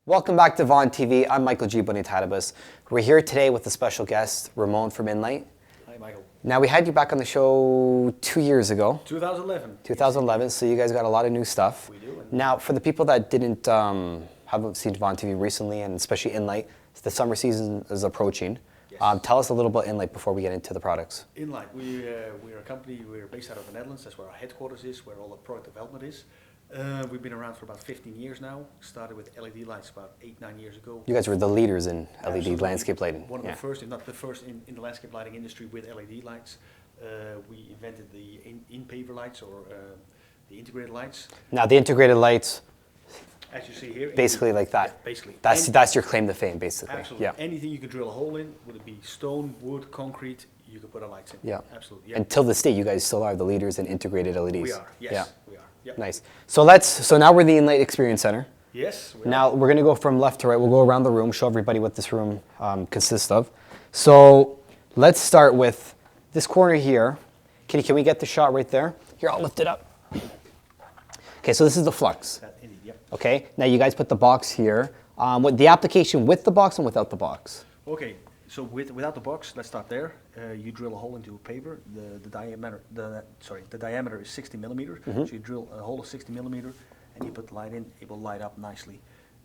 Welcome back to Vaughan TV. I'm Michael G. Bonitatabas. We're here today with a special guest, Ramon from In-Lite. Hi, Michael. Now, we had you back on the show 2 years ago. 2011. 2011, so you guys got a lot of new stuff. We do. Now, for the people that haven't seen Vaughan TV recently, and especially In-Lite, the summer season is approaching. Yes. Tell us a little about In-Lite before we get into the products. In-Lite, we're a company, we're based out of the Netherlands. That's where our headquarters is, where all the product development is. We've been around for about 15 years now. Started with LED lights about 8-9 years ago. You guys were the leaders in LED Absolutely. landscape lighting. One of the first, if not the first, in the landscape lighting industry with LED lights. We invented the in-paver lights or the integrated lights. Now, the integrated lights, as you see here. basically like that. Yeah, basically. That's your claim to fame, basically. Absolutely. Yeah. Anything you could drill a hole in, would it be stone, wood, concrete, you could put a lights in. Yeah. Absolutely. Yeah. Until this day, you guys still are the leaders in integrated LEDs. We are. Yes. Yeah. We are. Yep. Nice. So now we're in the In-Lite Experience Center. Yes. Now we're going to go from left to right. We'll go around the room, show everybody what this room consists of. So let's start with this corner here. Can we get the shot right there? Here, I'll lift it up. Okay, so this is the flux. Indeed, yep. Okay, now you guys put the box here. What the application with the box and without the box? Okay, so without the box, let's start there. You drill a hole into a paper. The diameter is 60 millimeters. Mm-hmm. So you drill a hole of 60 millimeter, and you put the light in. It will light up nicely.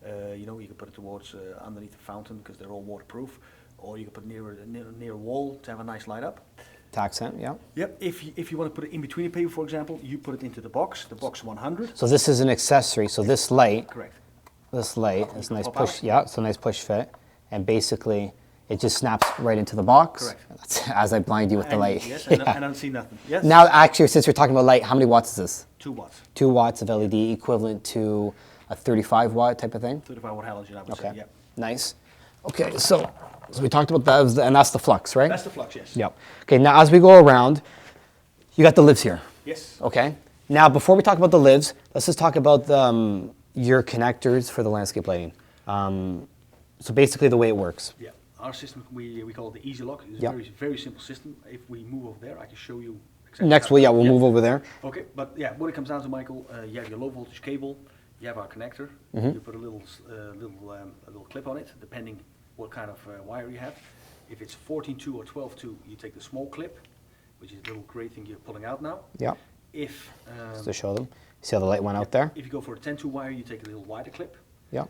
You can put it towards underneath the fountain because they're all waterproof, or you can put it near a wall to have a nice light up. To accent, yeah. Yep. If you want to put it in between a paper, for example, you put it into the box 100. So this is an accessory. So this light. Correct. This light is a nice pop push. out. Yeah, it's a nice push fit, and basically it just snaps right into the box. Correct. That's, as I blind you with the light. Yes, Yeah. and I don't see nothing. Yes. Now, actually, since we're talking about light, how many watts is this? 2 watts. 2 watts of LED, equivalent to a 35 watt type of thing. 35 watt halogen, I would Okay. say. Yep. Nice. Okay, so we talked about that, and that's the flux, right? That's the flux. Yes. Yep. Okay, now as we go around, you got the lives here. Yes. Okay. Now, before we talk about the lives, let's just talk about your connectors for the landscape lighting. So basically, the way it works. Yeah, our system we call it the Easy Lock. It's Yep. a very simple system. If we move over there, I can show you exactly. Next, how we'll move over there. Okay, but yeah, what it comes down to, Michael, you have your low voltage cable, you have our connector. Mm-hmm. You put a little clip on it, depending what kind of wire you have. If it's 14.2 or 12.2, you take the small clip, which is a little gray thing you're pulling out now. Yep. If Just to show them. See how the light went out there? if you go for a 10.2 wire, you take a little wider clip. Yep.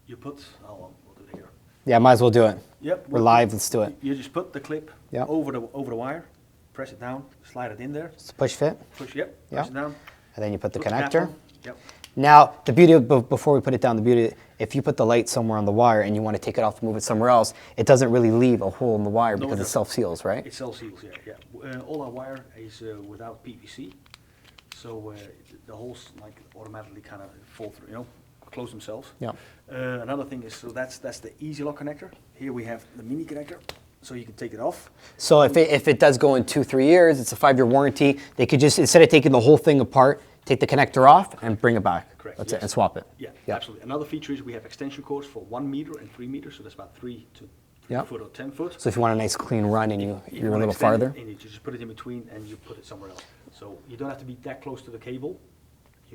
You put, we'll do it here. Yeah, might as well do it. Yep. We're live. Let's do it. You just put the clip Yep. over the wire, press it down, slide it in there, It's a push fit, push, yep, Yep. press it down. and then you put the put cap connector. on. Yep. Now, the beauty of, before we put it down, the beauty, if you put the light somewhere on the wire and you want to take it off and move it somewhere else, it doesn't really leave a hole in the wire No, because it it self-seals, right? It self-seals, yeah. All our wire is without PVC, so the holes like automatically kind of fall through, close themselves. Yeah. Another thing is, so that's the Easy Lock connector. Here we have the mini connector, so you can take it off. So if it does go in 2-3 years, it's a 5-year warranty. They could just, instead of taking the whole thing apart, take the connector off and bring it back. Correct, That's yes. it, and swap it. Yeah, Yeah. absolutely. Another feature is we have extension cords for 1 meter and 3 meters, so that's about 3 to 3 Yeah. foot or 10 foot. So if you want a nice clean run and If you're you a wanna little extend farther. it, and you just put it in between and you put it somewhere else. So you don't have to be that close to the cable.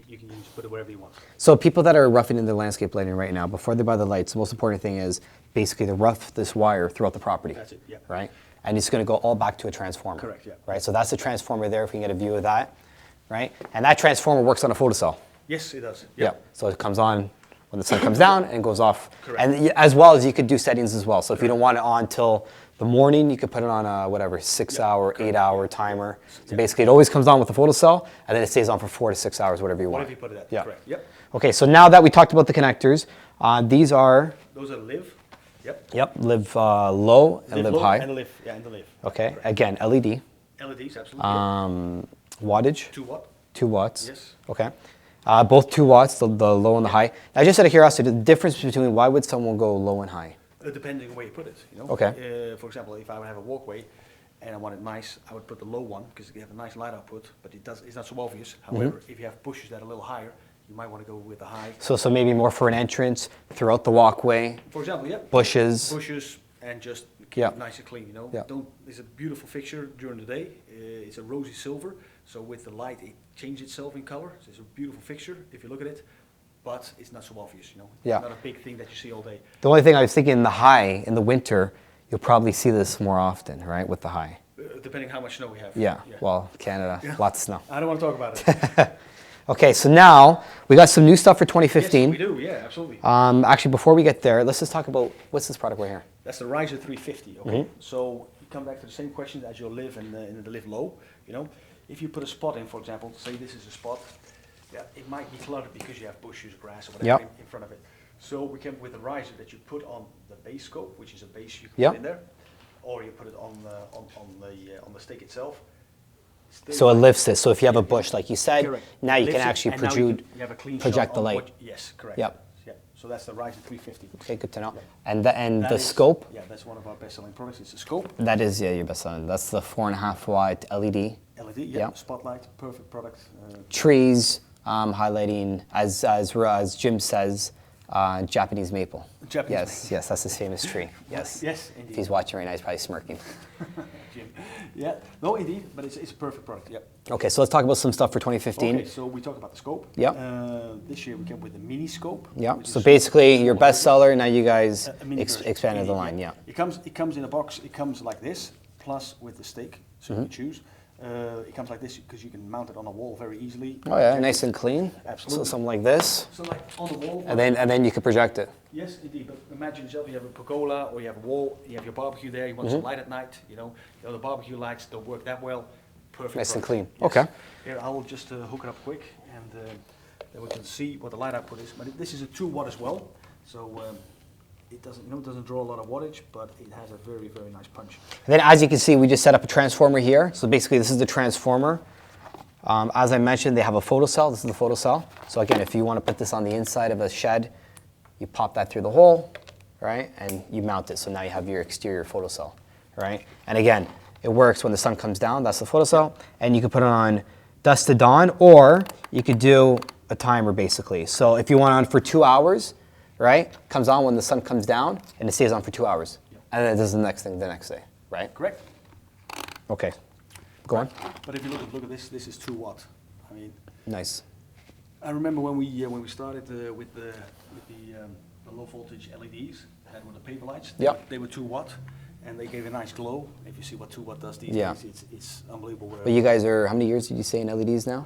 You can just put it wherever you want. So people that are roughing in their landscape lighting right now, before they buy the lights, the most important thing is basically to rough this wire throughout the property. That's it, yeah. Right? And it's going to go all back to a transformer. Correct, yeah. Right? So that's the transformer there, if we can get a view of that. Right? And that transformer works on a photocell. Yes, it does. Yeah. So it comes on when the sun comes down and goes off. Correct. And as well as you could do settings as well. So if you don't want it on till the morning, you could put it on a 6-hour, 8-hour timer. So basically it always comes on with the photocell and then it stays on for 4 to 6 hours, whatever you want. Whatever you put it at. Yeah. Correct. Yep. Okay, so now that we talked about the connectors, these are, Those are live. Yep. live low and live low high. And live. Yeah, and the live. Okay, Correct. again, LED, LEDs, absolutely. wattage, 2 watt. 2 watts. Yes. Okay, both 2 watts, the low and the high. Now, just out of curiosity, the difference between why would someone go low and high? Depending on where you put it. Okay. For example, if I would have a walkway and I want it nice, I would put the low one because you have a nice light output, but it's not so obvious. However, if you have bushes that are a little higher, you might want to go with the high. So maybe more for an entrance throughout the walkway, For example, yeah. bushes. Bushes and just keep Yeah. it nice and clean, Yeah. It's a beautiful fixture during the day. It's a rosy silver, so with the light it changes itself in color. So it's a beautiful fixture if you look at it. but it's not so obvious, you know. It's Yeah. not a big thing that you see all day. The only thing I was thinking in the high, in the winter, you'll probably see this more often, right, with the high. Depending how much snow we have. Yeah, well, Canada, lots of snow. I don't want to talk about it. Okay, so now we got some new stuff for 2015. Yes, we do, yeah, absolutely. Actually, before we get there, let's just talk about, what's this product right here? That's the Riser 350, okay? So you come back to the same question as your live and the live low, you know? If you put a spot in, for example, say this is a spot, yeah, it might be cluttered because you have bushes, grass, or whatever Yep. in front of it. So we came up with a riser that you put on the base scope, which is a base you can Yep. put in there, or you put it on the stake itself. Still So it like- lifts it. So if you have a bush, like you said, Correct. now you can Lifts it, actually and now project, you have a clean project shot the on light. what- yes, correct. Yep. Yeah. So that's the Riser 350. Okay, good to know. Yep. And That the is- scope, Yeah, that's one of our best-selling products. It's a scope. that is, yeah, your best selling. That's the 4.5 watt LED. LED, yeah, Yeah. spotlight, perfect product. Trees, highlighting, as Jim says, Japanese maple. Japanese Yes, yes, that's his famous tree. Yes. Yes, If indeed. he's watching right now, he's probably smirking. Jim. Yeah, no, indeed, but it's a perfect product. Yeah. Okay, so let's talk about some stuff for 2015. Okay, so we talk about the scope. Yep. This year we came with the mini scope. Yeah. which So is basically, your smaller. best seller. Now you guys A mini version. expanded the Mini, line. Yeah. It comes in a box. It comes like this, plus with the stake, so you can choose. It comes like this because you can mount it on a wall very easily. Oh yeah, nice and clean. Absolutely. So something like this, So like on the wall. and then you can project it. Yes, indeed. But imagine yourself, you have a pergola or you have a wall, you have your barbecue there, you want some light at night, you know the barbecue lights don't work that well. Perfect. Nice and product. clean. Okay. Here, I will just hook it up quick and then we can see what the light output is. But this is a 2 watt as well, so it doesn't draw a lot of wattage, but it has a very, very nice punch. And then as you can see, we just set up a transformer here. So basically, this is the transformer. As I mentioned, they have a photocell. This is the photocell. So again, if you want to put this on the inside of a shed, you pop that through the hole, right? And you mount it. So now you have your exterior photocell, right? And again, it works when the sun comes down. That's the photocell. And you can put it on dusk to dawn, or you could do a timer basically. So if you want it on for 2 hours, right? Comes on when the sun comes down, and it stays on for 2 hours. And then it does the next thing the next day, right? Correct. Okay, go on. But if you look at this, this is 2 watt. I mean, Nice. I remember when we started with the low voltage LEDs, that were the paper lights. Yep. They were 2 watt, and they gave a nice glow. If you see what 2 watt does these Yeah. days, it's unbelievable. But you guys are, how many years did you say in LEDs now?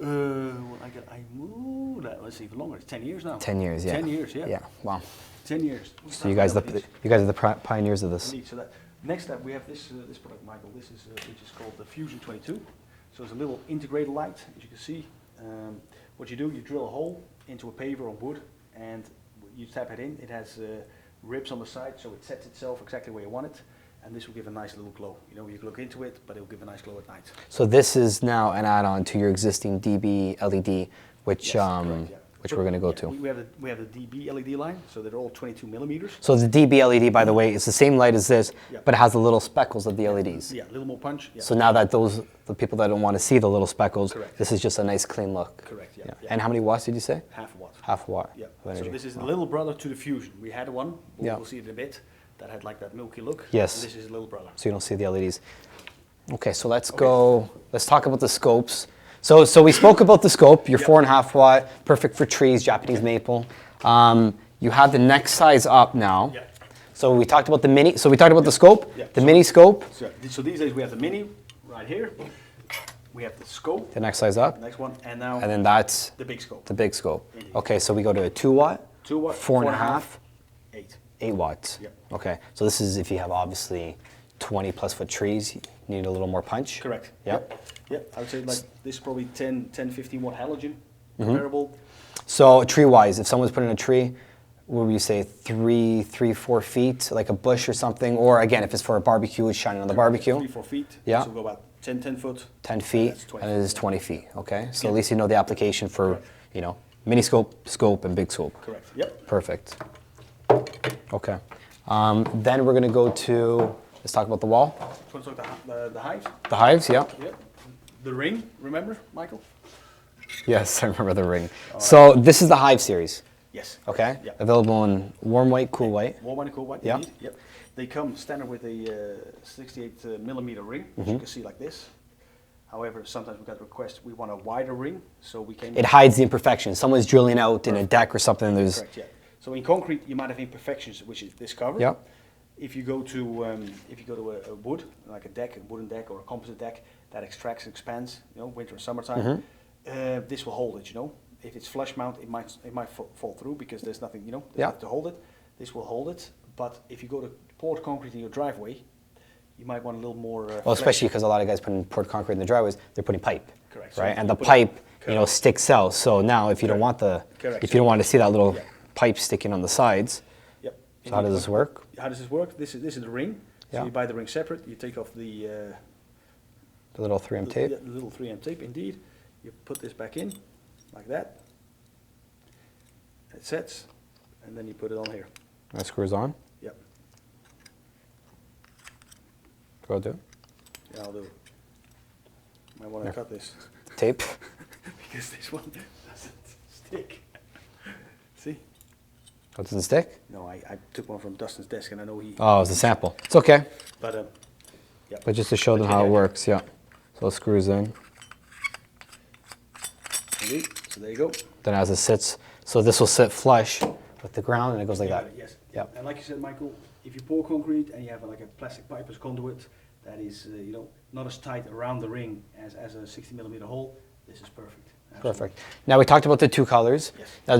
Let's see, for longer. It's 10 years now. 10 years, yeah. 10 years, yeah. Yeah, wow. 10 years. So you guys are the pioneers of this. Indeed. So that next up we have this product, Michael. This is which is called the Fusion 22. So it's a little integrated light, as you can see. What you do, you drill a hole into a paver or wood, and you tap it in. It has ribs on the side, so it sets itself exactly where you want it. And this will give a nice little glow. You know, you can look into it, but it will give a nice glow at night. So this is now an add-on to your existing DB LED, which Yes, correct, yeah. which we're going to go Yeah, to. we have the DB LED line, so they're all 22 millimeters. So the DB LED, by the way, is the same light as this, Yeah. but it has the little speckles of the LEDs. Yeah, a little more punch. Yeah. So now that the people that don't want to see the little speckles, Correct. this is just a nice clean look. Correct, yeah, Yeah. yeah. And how many watts did you say? half a watt. Half a watt Yeah. of energy. So this is the little brother to the Fusion. We had one. Yeah. We'll see it in a bit. That had like that milky look. Yes. And this is the little brother. So you don't see the LEDs. Okay, so let's go, let's talk about the scopes. So we spoke about the scope, your Yep. 4.5 watt, perfect for trees, Japanese maple. You have the next size up now. Yeah. So we talked about the mini, so we talked about the scope, Yeah. the mini scope, So these days we have the mini right here. We have the scope, the next size up, next one, and now and then that's the big scope. the big scope. Indeed. Okay, so we go to a 2 watt, 2 watt, 4.5, 8. 8 watts. Yep. Okay, so this is if you have obviously 20 plus foot trees, you need a little more punch. Correct. Yep. Yep. I would say like this is probably 10, 15 watt halogen Mm-hmm. comparable. So tree-wise, if someone's putting a tree, what would you say, 4 feet, like a bush or something? Or again, if it's for a barbecue, it's shining on the barbecue, 3-4 feet. Yeah. This will go about 10 foot. 10 feet, That's 20 and it is 20 feet, okay? So Yeah. at least you know the application for, Correct. you know, mini scope, scope, and big scope. Correct. Yep. Perfect. Okay. Then we're gonna go to, let's talk about the wall. So let's look at the hives. The hives, yeah. Yep. The ring, remember, Michael? Yes, I remember the ring. So this is the hive series, Yes. okay? Yeah. Available in warm white, cool white. Warm white and cool white. Yeah. Indeed. Yep. They come standard with a 68 millimeter ring, which Mm-hmm. you can see like this. However, sometimes we got requests, we want a wider ring, so we came... It hides the imperfections. Someone's drilling out in a deck or something. There's Correct, yeah. So in concrete, you might have imperfections, which is this cover. Yeah. If you go to a wood, like a wooden deck or a composite deck that extracts and expands, winter and summertime, this will hold it. If it's flush mount, it might fall through because there's nothing, to hold it. This will hold it. But if you go to poured concrete in your driveway, you might want a little more. well, especially because a lot of guys putting poured concrete in the driveways, they're putting pipe. Correct. Right, So and the pipe, sticks out. So now, if you don't want Correct. if you don't want to see that little pipe sticking on the sides, Yep. so how does this work? How does this work? This is the ring. So Yeah. you buy the ring separate. You take off the The little 3M tape. The little 3M tape, indeed. You put this back in, like that. It sets, and then you put it on here. That screws on. Yep. Go do it. Yeah, I'll do it. Might want to cut this Tape. because this one doesn't stick. See? Oh, it doesn't stick? No, I took one from Dustin's desk, and I know he. Oh, it's a sample. It's okay. But yeah. But just to show them how it works, yeah. So it screws in. Indeed. So there you go. Then as it sits, so this will sit flush with the ground, and it goes like that. Yes. Yep. And like you said, Michael, if you pour concrete and you have like a plastic pipe as conduit, that is not as tight around the ring as a 60mm hole. This is perfect. Absolutely. Perfect. Now we talked about the two colors. Yes. Now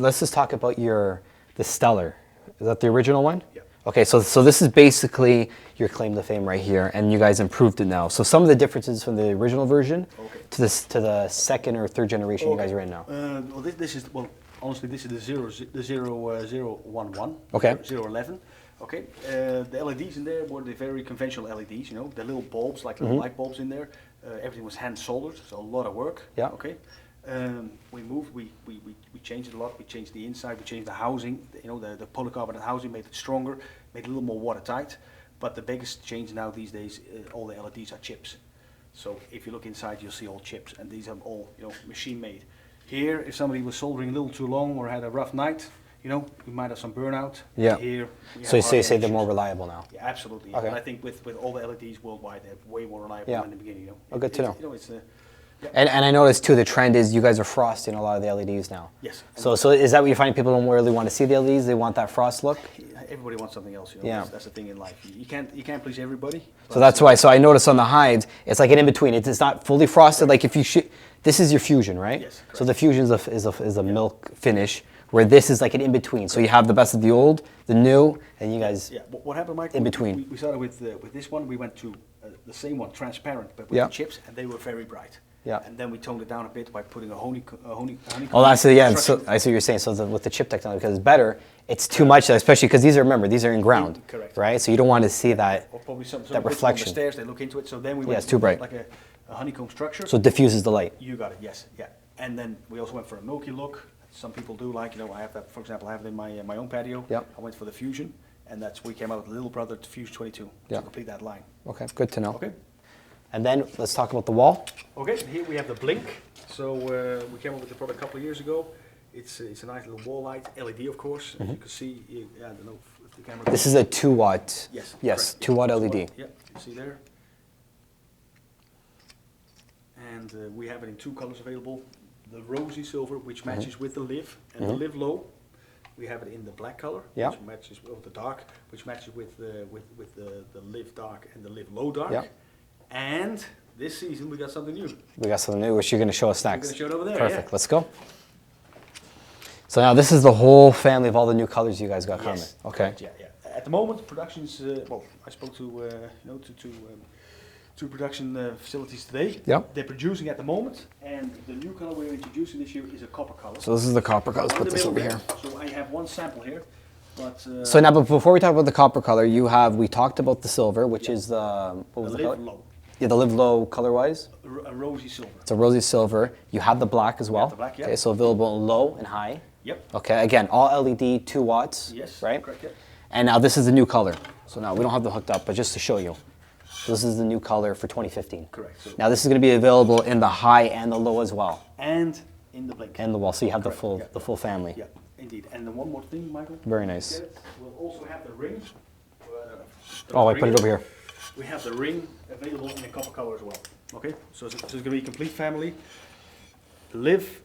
let's just talk about the Stellar. Is that the original one? Yeah. Okay, so this is basically your claim to fame right here, and you guys improved it now. So some of the differences from the original version to the second or third generation you guys are in now. Well, this is honestly this is the 0011. Okay. 011. Okay. The LEDs in there were the very conventional LEDs. The little bulbs, like little light bulbs in there. Everything was hand soldered, so a lot of work. Yeah. Okay. We moved. We changed it a lot. We changed the inside. We changed the housing. The polycarbonate housing made it stronger, made it a little more watertight. But the biggest change now these days, all the LEDs are chips. So if you look inside, you'll see all chips, and these are all machine made. Here, if somebody was soldering a little too long or had a rough night, we might have some burnout. Yeah. Here. So you say they're more reliable now. Yeah, absolutely. Yeah. Okay. But I think with all the LEDs worldwide, they're way more reliable than in the beginning. Oh, good to know. It's yeah. And I noticed too, the trend is you guys are frosting a lot of the LEDs now. Yes. So is that what you find people don't really want to see the LEDs? They want that frost look? Everybody wants something else. Yeah. That's the thing in life. You can't please everybody. So that's why. So I noticed on the hides, it's like an in between. It's not fully frosted. Like if you this is your fusion, right? Yes. Correct. So the fusion is a milk finish, where this is like an in between. So you have the best of the old, the new, and you guys. Yeah. What happened, Mike? In between. We started with this one. We went to the same one, transparent, but with Yeah. the chips, and they were very bright. Yeah. And then we toned it down a bit by putting a honeycomb. Oh, that's it. Yeah. So construction. I see what you're saying. So with the chip technology, because it's better, it's too much, especially because these are in ground. Correct. Right. So you don't want to see that. Or probably some that reflection. on the stairs. They look into it. So then we Yeah, went it's too bright. like a honeycomb structure. So it diffuses the light. You got it. Yes. Yeah. And then we also went for a milky look. Some people do like, I have that, for example, I have it in my own patio. Yep. I went for the Fusion, and we came out with Little Brother Fusion 22 Yeah. to complete that line. Okay. Good to know. Okay. And then let's talk about the wall. Okay, here we have the Blink. So we came up with the product a couple of years ago. It's a nice little wall light, LED of course. As you can see, I don't know if the camera. This is a 2-watt. Yes. Yes. Correct. 2-watt Yeah, LED. Yeah, you can see there. And we have it in two colors available. The rosy silver, which matches with the live, and the live low. We have it in the black color, Yeah. which matches with the dark, which matches with the live dark and the live low dark. Yeah. And this season we got something new. We got something new, which you're going to show us next. gonna show it over there, Perfect. yeah. Let's go. So now this is the whole family of all the new colors you guys got coming. Yes. Okay. Correct, yeah, yeah. At the moment, production's I spoke to two production facilities today. Yeah. They're producing at the moment, and the new color we're introducing this year is a copper color. So this is the copper color. Let's In put the this middle over there. here. So I have one sample here, but So now, but before we talk about the copper color, we talked about the silver, which is what was the live color? low, Yeah, the live low color-wise. a rosy silver. It's a rosy silver. You have the black as well. the black, yeah. Okay, so available in low and high. Yep. Okay, again, all LED, 2 watts. Yes. Right? Correct. Yeah. And now this is the new color. So now we don't have them hooked up, but just to show you. This is the new color for 2015. Correct. So Now this is going to be available in the high and the low as well. and in the blink. And the wall, so you have Correct, yeah. the full family. Yeah, indeed. And then one more thing, Michael. Very nice. Get it? We'll also have the ring. Oh, I put it over here. We have the ring available in a copper color as well. Okay, so it's going to be a complete family. The live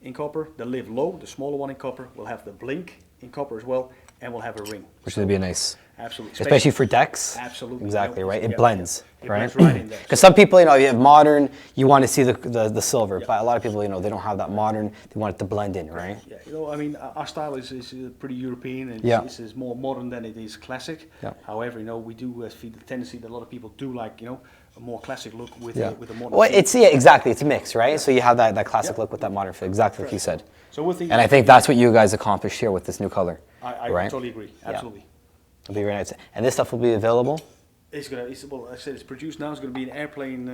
in copper, the live low, the smaller one in copper, will have the blink in copper as well, and we'll have a ring. Which would be nice. Absolutely. Especially for decks. Absolutely. Exactly, right? It Yeah, blends, yeah. It right? blends right in there. Because some people, you know, you have modern, you want to see the silver. But a lot of people, you know, they don't have that modern, they want it to blend in, right? Yeah, you know, I mean, our style is pretty European, and it's more modern than it is classic. Yeah. However, you know, we do see the tendency that a lot of people do like, you know, a more classic look with a modern. Well, feel. it's exactly. It's a mix, right? So you have that classic look with that modern feel, exactly like you said. So with the, and I think that's what you guys accomplished here with this new color. I right? totally agree. Absolutely. It'll be very nice. And this stuff will be available? Well, I said it's produced now. It's going to be in airplane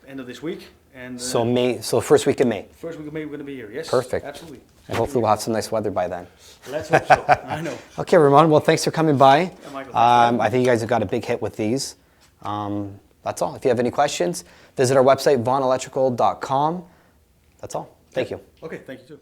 end of this week. And so first week of May. First week of May we're going to be here. Yes. Perfect. Absolutely. And hopefully we'll have some nice weather by then. Let's hope so. I know. Okay, Ramon. Well, thanks for coming by. Yeah, Michael, I think you guys have got a big hit with these. That's all. If you have any questions, visit our website, vaughnelectrical.com. That's all. Thank you. Okay. Thank you too.